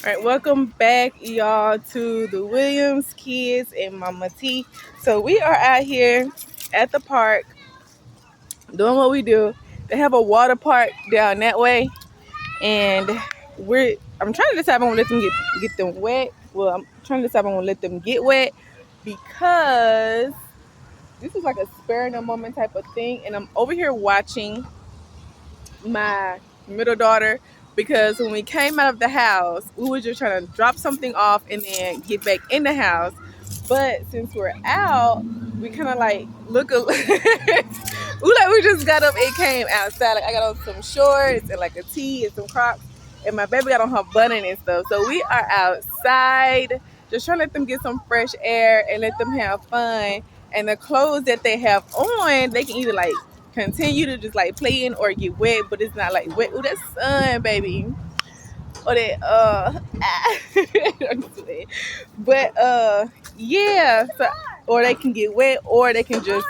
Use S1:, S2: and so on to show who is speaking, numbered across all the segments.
S1: All right, welcome back, y'all, to the Williams Kids and Mama T. So we are out here at the park doing what we do. They have a water park down that way, and I'm trying to decide if I'm gonna let them get them wet. Well, I'm trying to decide if I'm gonna let them get wet because this is like a spare no moment type of thing, and I'm over here watching my middle daughter because when we came out of the house, we were just trying to drop something off and then get back in the house. But since we're out, we kind of like look a we just got up and came outside. Like I got on some shorts and like a tee and some Crocs, and my baby got on her button and stuff. So we are outside, just trying to let them get some fresh air and let them have fun. And the clothes that they have on, they can either like continue to just like play in or get wet, but it's not like wet. Oh, that's sun, baby. Or that I'm just playing. But yeah, so, or they can get wet or they can just,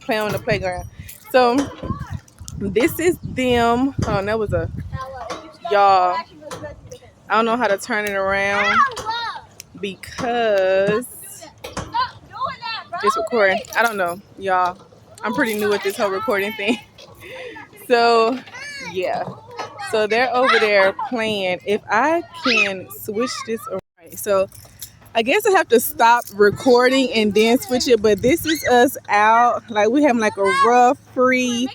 S1: play on the playground. So this is them. Oh, that was a y'all. I don't know how to turn it around because it's recording. I don't know, y'all. I'm pretty new at this whole recording thing. So yeah. So they're over there playing. If I can switch this around. So I guess I have to stop recording and then switch it. But this is us out. Like we having like a rough, free,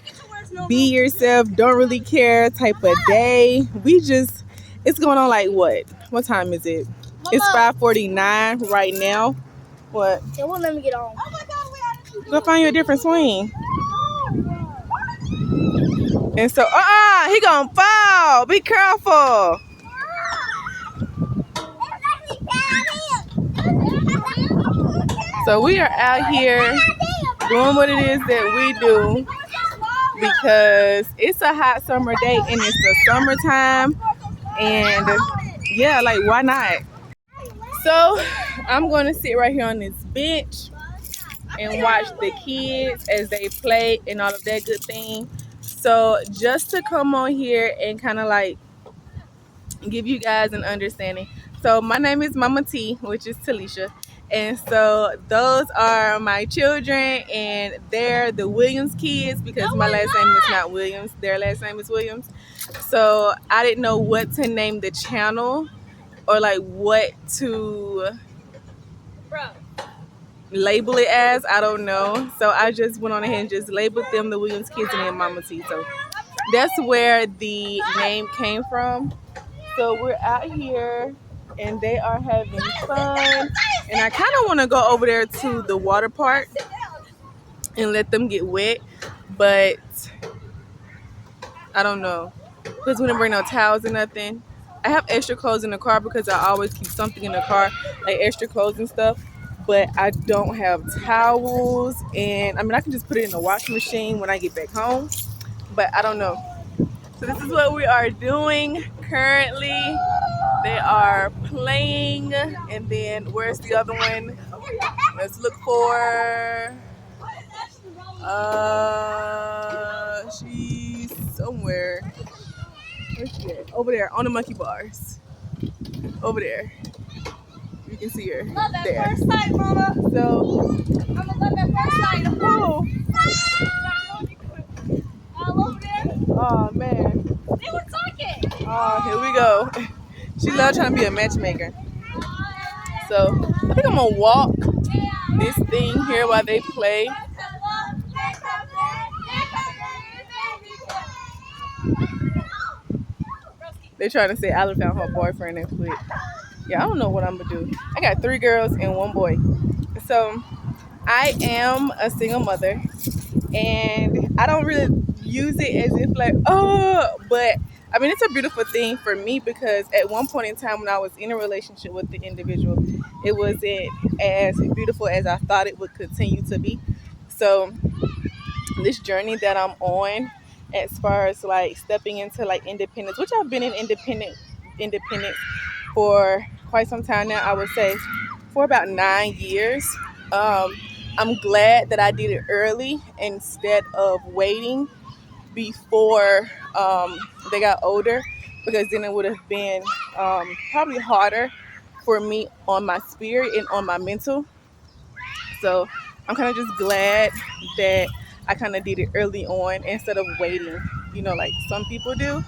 S1: be yourself, don't really care type of day. It's going on like what? What time is it? It's 5:49 right now. What?
S2: It won't let me get on.
S1: Go find you a different swing. And so, he gonna fall. Be careful. So we are out here doing what it is that we do because it's a hot summer day and it's the summertime. And yeah, like why not? So I'm going to sit right here on this bench and watch the kids as they play and all of that good thing. So just to come on here and kind of like give you guys an understanding. So my name is Mama T, which is Talisha. And so those are my children and they're the Williams kids because my last name is not Williams. Their last name is Williams. So I didn't know what to name the channel or like what to label it as. I don't know. So I just went on ahead and just labeled them the Williams kids and then Mama T. So that's where the name came from. So we're out here and they are having fun. And I kind of want to go over there to the water park and let them get wet. But I don't know. Because we didn't bring no towels or nothing. I have extra clothes in the car because I always keep something in the car, like extra clothes and stuff. But I don't have towels. And I mean, I can just put it in the washing machine when I get back home. But I don't know. So this is what we are doing currently. They are playing, and then where's the other one? Let's look for. She's somewhere. Where's she at? Over there on the monkey bars. Over there. You can see her.
S2: Love that
S1: there.
S2: first sight, Mama.
S1: So.
S2: I'm gonna love that first sight.
S1: Oh.
S2: All over there.
S1: Oh man.
S2: They were talking.
S1: Oh, here we go. She loves trying to be a matchmaker. So I think I'm gonna walk this thing here while they play. They're trying to say Olive found her boyfriend and quit. Yeah, I don't know what I'm gonna do. I got 3 girls and 1 boy. So I am a single mother and I don't really use it as if like, but I mean, it's a beautiful thing for me because at one point in time when I was in a relationship with the individual, it wasn't as beautiful as I thought it would continue to be. So this journey that I'm on as far as like stepping into like independence, which I've been in independence for quite some time now, I would say for about 9 years. I'm glad that I did it early instead of waiting before they got older because then it would have been probably harder for me on my spirit and on my mental. So I'm kind of just glad that I kind of did it early on instead of waiting, like some people do.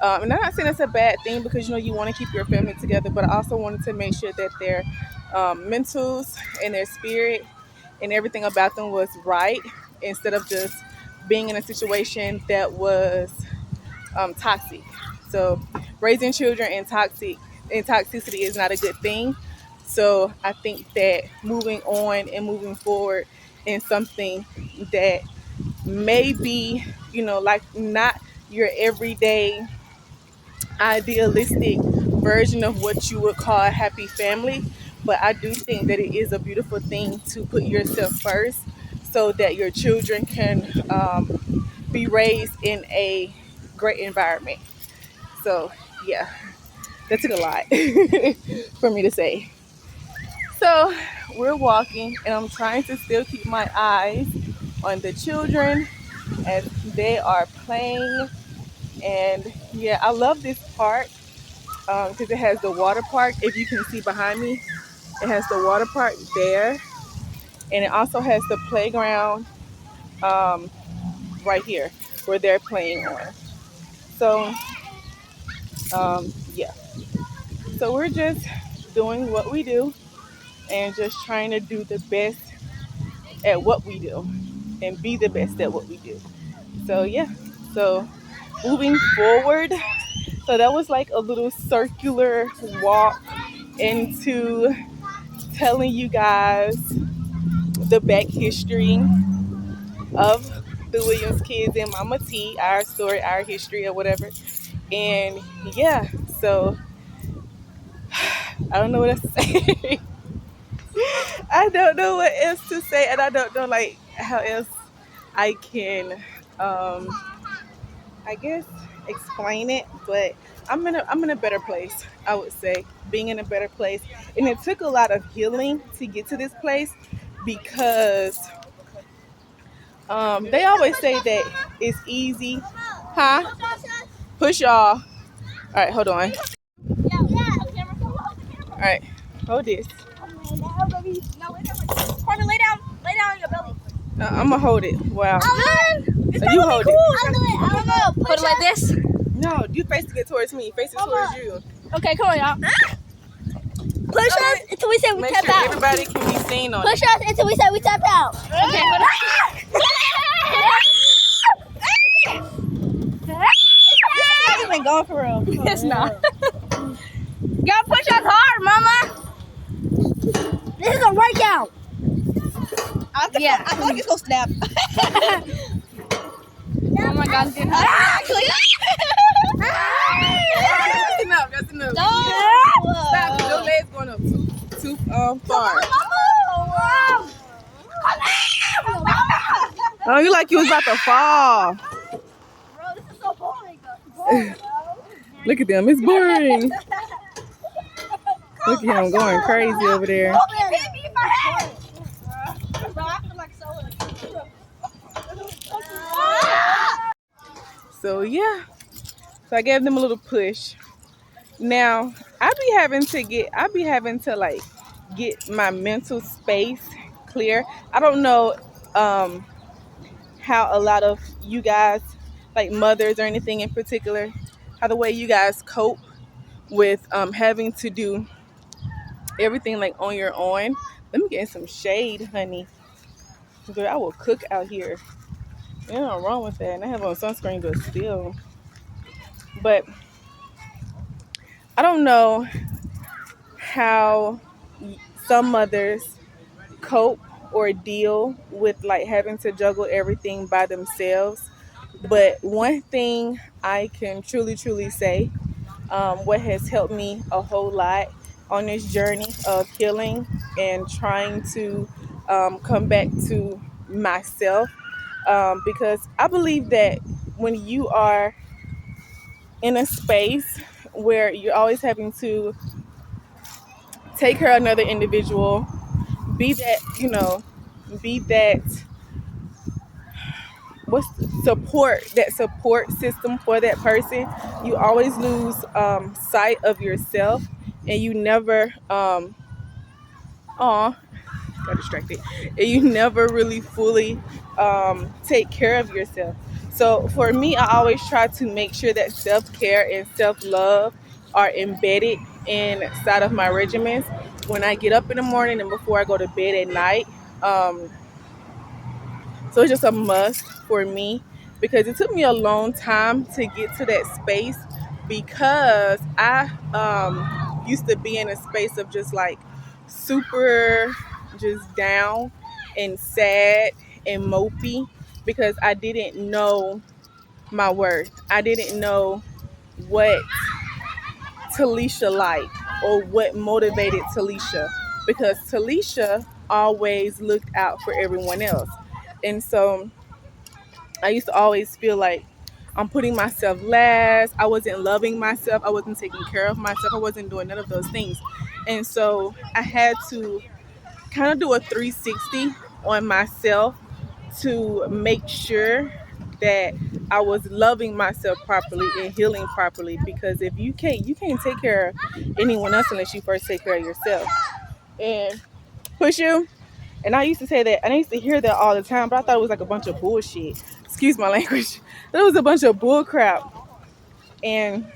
S1: And I'm not saying it's a bad thing because you want to keep your family together, but I also wanted to make sure that their mentals and their spirit and everything about them was right instead of just being in a situation that was toxic. So raising children in toxicity is not a good thing. So I think that moving on and moving forward in something that may be, like not your everyday idealistic version of what you would call a happy family, but I do think that it is a beautiful thing to put yourself first so that your children can be raised in a great environment. So, yeah, that took a lot for me to say. So, we're walking, and I'm trying to still keep my eyes on the children as they are playing. And yeah, I love this park because it has the water park. If you can see behind me, it has the water park there, and it also has the playground um, right here where they're playing on. So, yeah. So we're just doing what we do and just trying to do the best at what we do and be the best at what we do. So yeah. So moving forward, so that was like a little circular walk into telling you guys the back history of the Williams kids and Mama T, our story, our history, or whatever. And yeah, so I don't know what else to say. I don't know what else to say, and I don't know like how else I can, um, I guess, explain it. But I'm in a better place. I would say being in a better place, and it took a lot of healing to get to this place because they always say that it's easy, huh? Push y'all. All right, hold on. All right, hold this.
S2: Carter, lay down. Lay down on your belly.
S1: I'm gonna hold it. Wow.
S2: It's
S1: So you hold it.
S2: I don't know. Put it like this.
S1: No, you face it towards me. Face it towards you.
S2: Okay, come on, y'all. Push us until we say we
S1: Make
S2: tap
S1: sure
S2: out.
S1: everybody can be seen on
S2: Push
S1: it.
S2: us until we say we tap out. Okay, hold on. It's not even going for real. It's not. Y'all push us hard, mama. This is a workout. Yeah. I feel like it's gonna snap. Oh my god, dude.
S1: That's enough. That's enough.
S2: No.
S1: Stop. Your legs going up too far. Oh, you like you was about to fall.
S2: Bro, this is so boring.
S1: Look at them. It's boring. Look at him going crazy over there.
S2: Hit me in my head. Bro, I feel like so.
S1: So yeah. So I gave them a little push. Now I be having to like get my mental space clear. I don't know how a lot of you guys, like mothers or anything in particular, how the way you guys cope with having to do everything like on your own. Let me get in some shade, honey. Girl, I will cook out here. There's nothing wrong with that. And I have on sunscreen, but still. But I don't know how some mothers cope or deal with like having to juggle everything by themselves. But one thing I can truly say, what has helped me a whole lot on this journey of healing and trying to come back to myself, because I believe that when you are in a space where you're always having to take care of another individual, be that, be that what's that support system for that person, you always lose sight of yourself, and you never got distracted, and you never really fully take care of yourself. So for me, I always try to make sure that self-care and self-love are embedded inside of my regimens when I get up in the morning and before I go to bed at night. So it's just a must for me, because it took me a long time to get to that space, because I used to be in a space of just like super just down and sad and mopey, because I didn't know my worth. I didn't know what Talisha liked or what motivated Talisha, because Talisha always looked out for everyone else. And so I used to always feel like I'm putting myself last. I wasn't loving myself. I wasn't taking care of myself. I wasn't doing none of those things. And so I had to kind of do a 360 on myself to make sure that I was loving myself properly and healing properly. Because if you can't take care of anyone else unless you first take care of yourself. And push you. And I used to say that, and I used to hear that all the time, but I thought it was like a bunch of bullshit. Excuse my language. It was a bunch of bull crap. And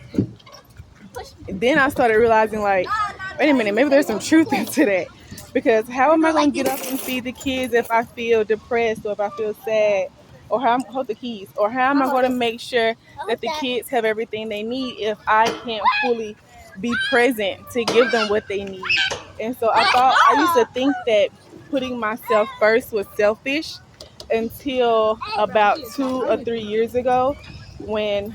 S1: then I started realizing, like, wait a minute, maybe there's some truth into that. Because how am I going to get up and feed the kids if I feel depressed or if I feel sad? Or how hold the keys? Or how am I going to make sure that the kids have everything they need if I can't fully be present to give them what they need? And so I used to think that putting myself first was selfish, until about 2 or 3 years ago, when you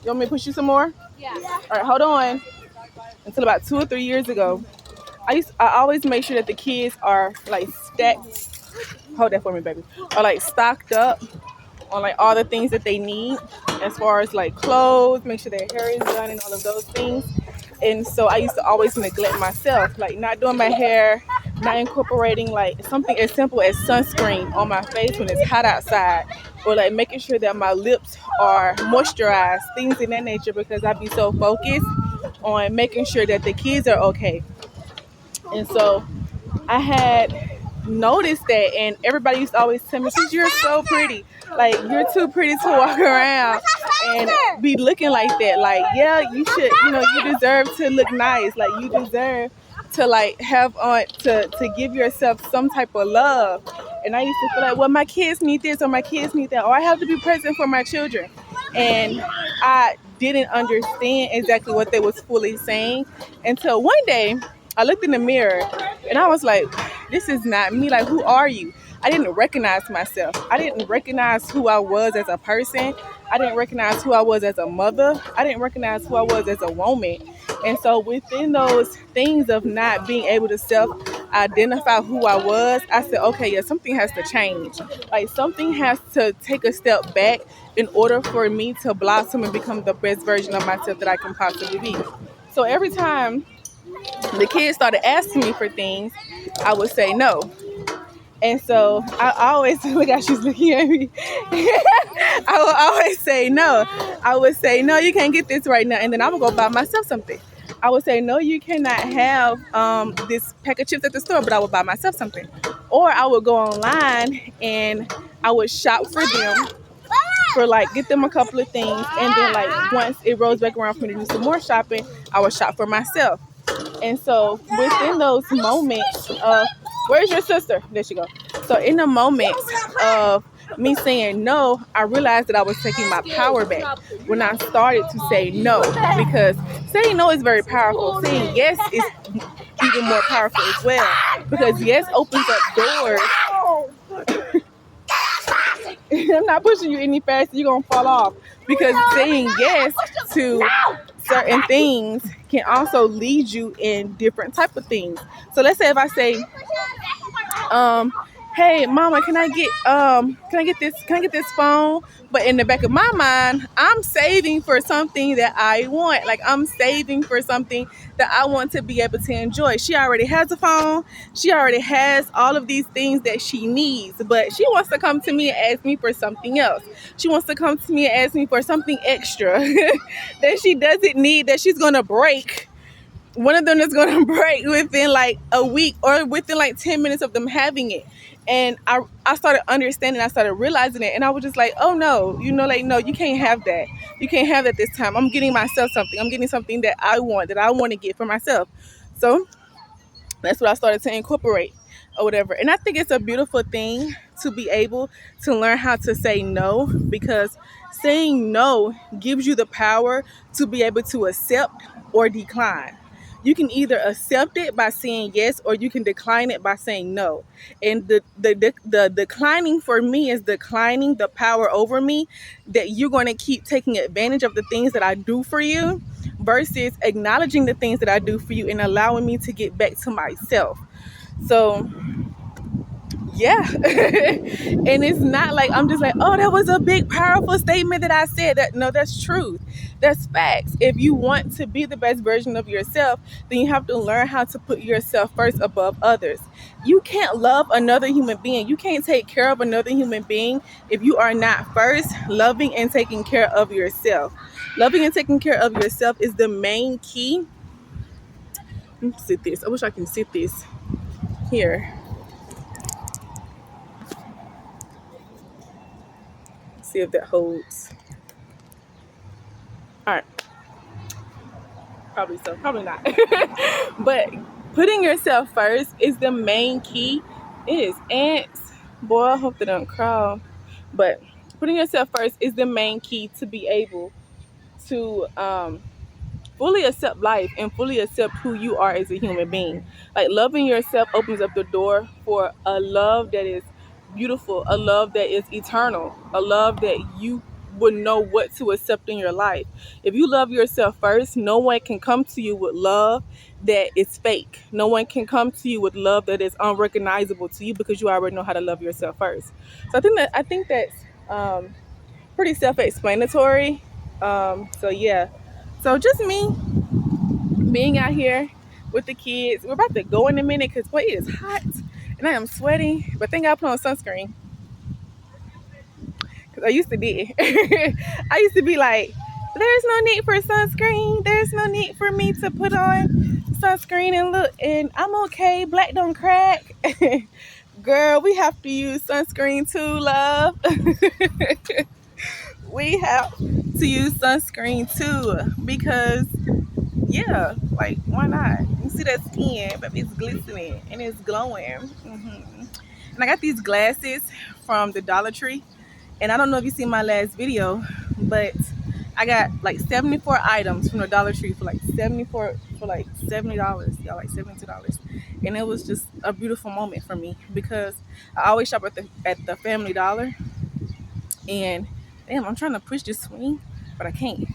S1: want me to push you some more?
S2: Yeah.
S1: All right, hold on. Until about 2 or 3 years ago, I always make sure that the kids are like stacked. Hold that for me, baby. Are like stocked up on like all the things that they need, as far as like clothes, make sure their hair is done and all of those things. And so I used to always neglect myself, like not doing my hair, not incorporating like something as simple as sunscreen on my face when it's hot outside, or like making sure that my lips are moisturized, things in that nature, because I'd be so focused on making sure that the kids are okay. And so I had noticed that, and everybody used to always tell me, "Sis, you're so pretty. Like, you're too pretty to walk around and be looking like that. Like, yeah, you should, you deserve to look nice. Like, you deserve to like have on to give yourself some type of love." And I used to feel like, well, my kids need this or my kids need that, or I have to be present for my children. And I didn't understand exactly what they was fully saying until one day I looked in the mirror and I was like, this is not me. Like, who are you? I didn't recognize myself. I didn't recognize who I was as a person. I didn't recognize who I was as a mother. I didn't recognize who I was as a woman. And so within those things of not being able to self-identify who I was, I said, okay, yeah, something has to change. Like, something has to take a step back in order for me to blossom and become the best version of myself that I can possibly be. So every time the kids started asking me for things, I would say no. And so I always look how she's looking at me. I would always say no. I would say, no, you can't get this right now. And then I would go buy myself something. I would say, no, you cannot have this pack of chips at the store, but I would buy myself something. Or I would go online and I would shop for them, for like get them a couple of things. And then like once it rolls back around for me to do some more shopping, I would shop for myself. And so within those moments of, where's your sister? There she goes. So in the moments of me saying no, I realized that I was taking my power back when I started to say no, because saying no is very powerful. Saying yes is even more powerful as well, because yes opens up doors. I'm not pushing you any faster, you're gonna fall off, because saying yes to certain things can also lead you in different type of things. So let's say if I say, hey mama, can I get this phone, But in the back of my mind, I'm saving for something that I want. Like, I'm saving for something that I want to be able to enjoy. She already has a phone. She already has all of these things that she needs, but she wants to come to me and ask me for something else. She wants to come to me and ask me for something extra that she doesn't need, that she's going to break. One of them is going to break within like a week or within like 10 minutes of them having it. And I started understanding, I started realizing it. And I was just like, oh no, like, no, you can't have that. You can't have that this time. I'm getting myself something. I'm getting something that I want to get for myself. So that's what I started to incorporate or whatever. And I think it's a beautiful thing to be able to learn how to say no, because saying no gives you the power to be able to accept or decline. You can either accept it by saying yes, or you can decline it by saying no. And the declining for me is declining the power over me, that you're going to keep taking advantage of the things that I do for you, versus acknowledging the things that I do for you and allowing me to get back to myself. So yeah. And it's not like I'm just like, oh, that was a big powerful statement that I said. That no, that's truth. That's facts. If you want to be the best version of yourself, then you have to learn how to put yourself first above others. You can't love another human being. You can't take care of another human being if you are not first loving and taking care of yourself. Loving and taking care of yourself is the main key. Let me sit this. I wish I can sit this here. See if that holds. All right. Probably so, probably not. But putting yourself first is the main key. It is ants. Boy, I hope they don't crawl. But putting yourself first is the main key to be able to fully accept life and fully accept who you are as a human being. Like, loving yourself opens up the door for a love that is beautiful, a love that is eternal, a love that you would know what to accept in your life. If you love yourself first, no one can come to you with love that is fake. No one can come to you with love that is unrecognizable to you, because you already know how to love yourself first. So I think that's pretty self-explanatory. So yeah. So just me being out here with the kids. We're about to go in a minute because boy, it is hot and I am sweating. But thank God I put on sunscreen, because I used to be. I used to be like, there's no need for sunscreen. There's no need for me to put on sunscreen and look, and I'm okay. Black don't crack. Girl, we have to use sunscreen too, love. We have to use sunscreen too, because yeah, like, why not? You see that skin, but it's glistening and it's glowing. And I got these glasses from the Dollar Tree, and I don't know if you seen my last video, but I got like 74 items from the Dollar Tree for like $70, y'all, like $72. And it was just a beautiful moment for me, because I always shop at the Family Dollar, and damn, I'm trying to push this swing, but I can't.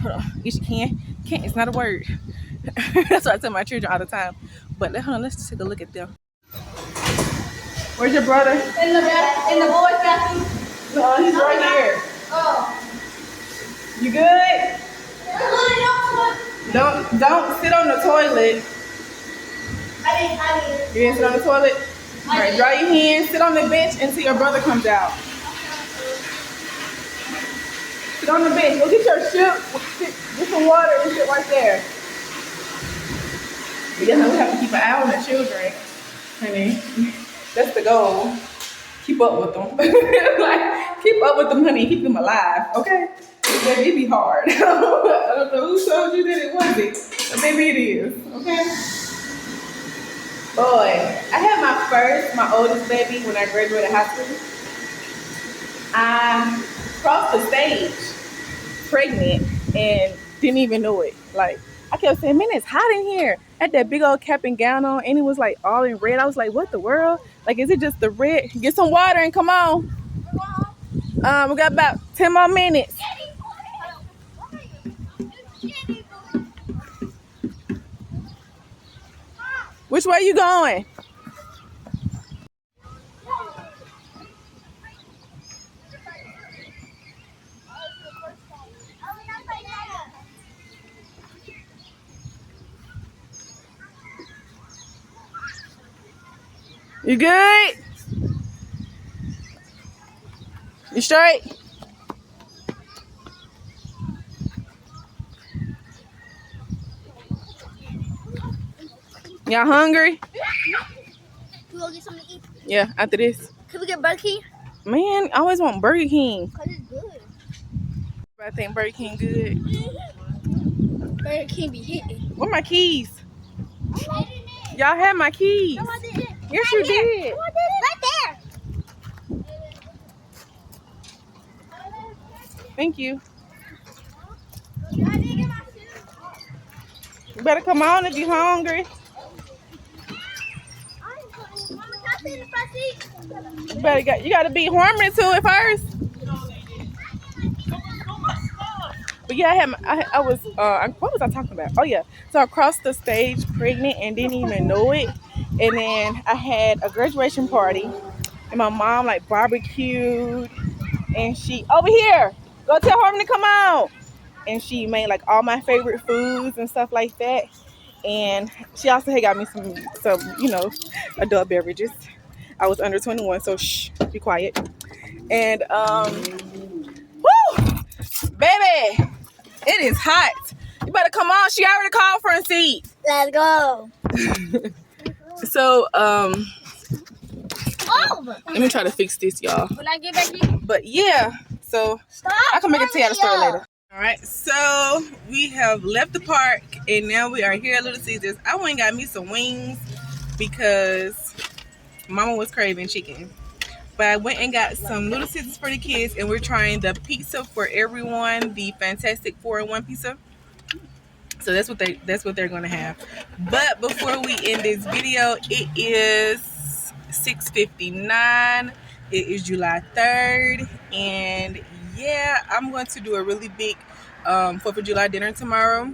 S1: Hold on, yes you can. Can't, it's not a word. That's what I tell my children all the time. But hold on, let's just take a look at them. Where's your brother?
S2: In the boys' bathroom.
S1: No, he's right here.
S2: Oh.
S1: You good? Don't sit on the toilet.
S2: I didn't.
S1: You didn't sit on the toilet? All right, dry your hands, sit on the bench until your brother comes out. Sit on the bench. Go get your shoe. Get some water and sit right there. But yeah, we have to keep an eye on the children, honey. That's the goal. Keep up with them. Like, keep up with them, honey. Keep them alive, okay? Baby, it be hard. I don't know who told you that it wasn't, but maybe it is, okay? Boy, I had my oldest baby when I graduated high school. I crossed the stage pregnant and didn't even know it. Like, I kept saying, man, it's hot in here. I had that big old cap and gown on, and it was like all in red. I was like, what the world? Like, is it just the red? Get some water and come on. We got about 10 more minutes. Which way you going? You good? You straight? Y'all hungry?
S2: We go get something to eat.
S1: Yeah, after this.
S2: Can we get Burger King?
S1: Man, I always want Burger King.
S2: Cause it's good.
S1: I think Burger King good.
S2: Burger King be hitting.
S1: Where my keys? Y'all had my keys.
S2: No, I didn't.
S1: Yes, you did.
S2: No, I didn't. Right there.
S1: Thank you. You better come on if you're hungry. You gotta be Horman to it first. But yeah, I was what was I talking about? Oh yeah, so I crossed the stage pregnant and didn't even know it. And then I had a graduation party, and my mom like barbecued, and she over here. Go tell Horman to come out. And she made like all my favorite foods and stuff like that. And she also had got me some adult beverages. I was under 21, so shh, be quiet. And woo, baby, it is hot. You better come on. She already called for a seat.
S2: Let's go.
S1: So
S2: Oh.
S1: let me try to fix this, y'all.
S2: When I get back here.
S1: But yeah, so
S2: Stop.
S1: I can make it to you the story later. All right, so we have left the park and now we are here at Little Caesars. I went and got me some wings because Mama was craving chicken. But I went and got some Little Caesars for the kids, and we're trying the pizza for everyone, the Fantastic 4-in-1 pizza. So that's what they're gonna have. But before we end this video, it is 6:59. It is July 3rd, and yeah, I'm going to do a really big 4th of July dinner tomorrow.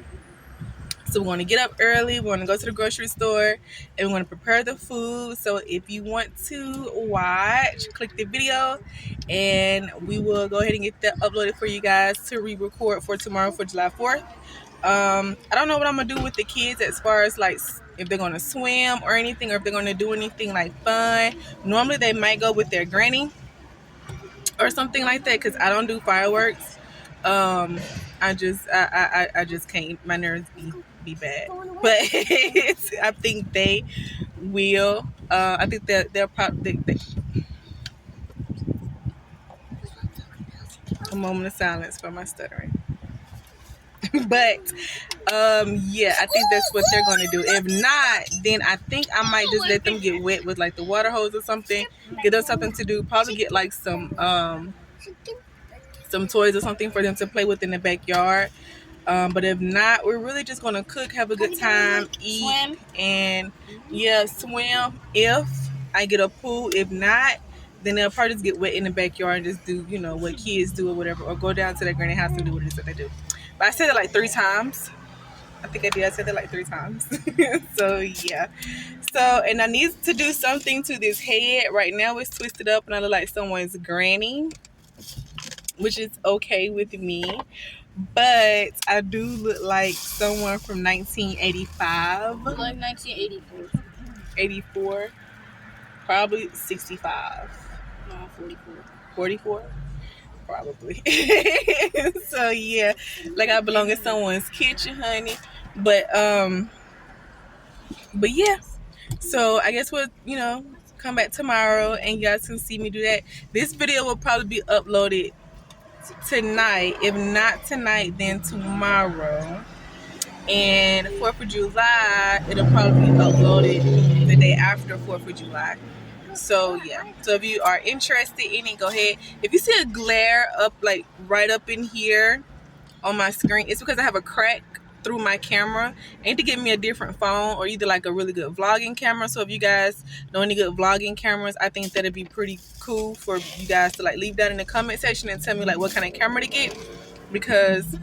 S1: So we're going to get up early, we're going to go to the grocery store, and we're going to prepare the food. So if you want to watch, click the video, and we will go ahead and get that uploaded for you guys to re-record for tomorrow for July 4th. I don't know what I'm going to do with the kids as far as like if they're going to swim or anything, or if they're going to do anything like fun. Normally they might go with their granny or something like that, because I don't do fireworks. I just can't. My nerves be bad. But I think they will. I think that they'll probably. A moment of silence for my stuttering. But yeah, I think that's what they're gonna do. If not, then I think I might just let them get wet with like the water hose or something. Get them something to do. Probably get like some toys or something for them to play with in the backyard. But if not, we're really just gonna cook, have a good time, eat, swim. And yeah, swim if I get a pool. If not, then they'll probably just get wet in the backyard and just do, what kids do or whatever, or go down to their granny house and do what it is that they do. But I said it like 3 times. I think I did. I said it like 3 times. So yeah. So, and I need to do something to this head. Right now it's twisted up and I look like someone's granny, which is okay with me. But I do look like someone from 1985.
S2: Like 1984.
S1: 84. Probably 65.
S2: No, 44.
S1: 44? Probably. So yeah, like I belong in someone's kitchen, honey. But yeah. So I guess we'll, come back tomorrow and you guys can see me do that. This video will probably be uploaded tonight. If not tonight, then tomorrow. And 4th of July, it'll probably be uploaded the day after 4th of July. So yeah, so if you are interested in it, go ahead. If you see a glare up, like right up in here on my screen, it's because I have a crack through my camera. I need to get me a different phone, or either like a really good vlogging camera. So if you guys know any good vlogging cameras, I think that'd be pretty cool for you guys to like leave that in the comment section and tell me like what kind of camera to get, because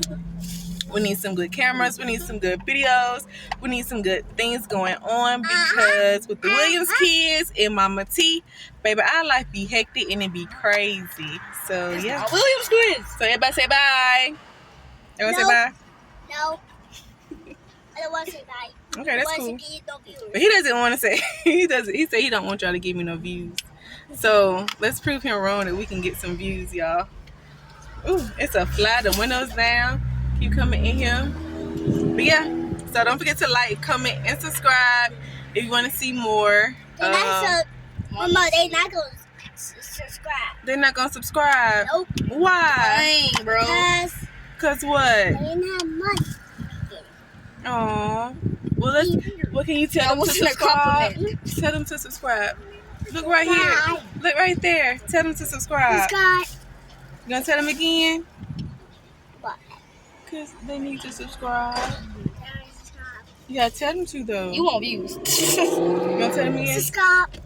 S1: we need some good cameras, we need some good videos, we need some good things going on, because with the Williams kids and Mama T, baby, our life be hectic and it be crazy. So yeah,
S2: Williams kids.
S1: So everybody say bye. Everyone say bye.
S2: No. I don't want to say bye.
S1: Okay, that's cool. But he doesn't want to say. He doesn't. He said he don't want y'all to give me no views. So let's prove him wrong that we can get some views, y'all. Ooh, it's a fly. The windows down. Keep coming in here. But yeah, so don't forget to like, comment, and subscribe if you want to see more.
S2: Mama, they not gonna subscribe.
S1: They're not gonna subscribe.
S2: Nope.
S1: Why?
S2: Dang, bro.
S1: Cause what?
S2: They didn't have money.
S1: Aww. Well, can you tell them to subscribe? Tell them to subscribe. Look right here. Look right there. Tell them to subscribe. You gonna tell them again?
S2: What?
S1: Cause they need to subscribe. You gotta tell them to though.
S2: You want views.
S1: You gonna tell them again?
S2: Subscribe.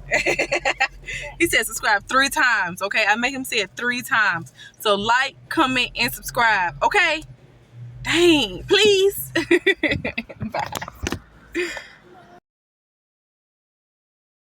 S1: He said subscribe 3 times. Okay, I make him say it 3 times. So like, comment, and subscribe. Okay. Dang, please. Bye.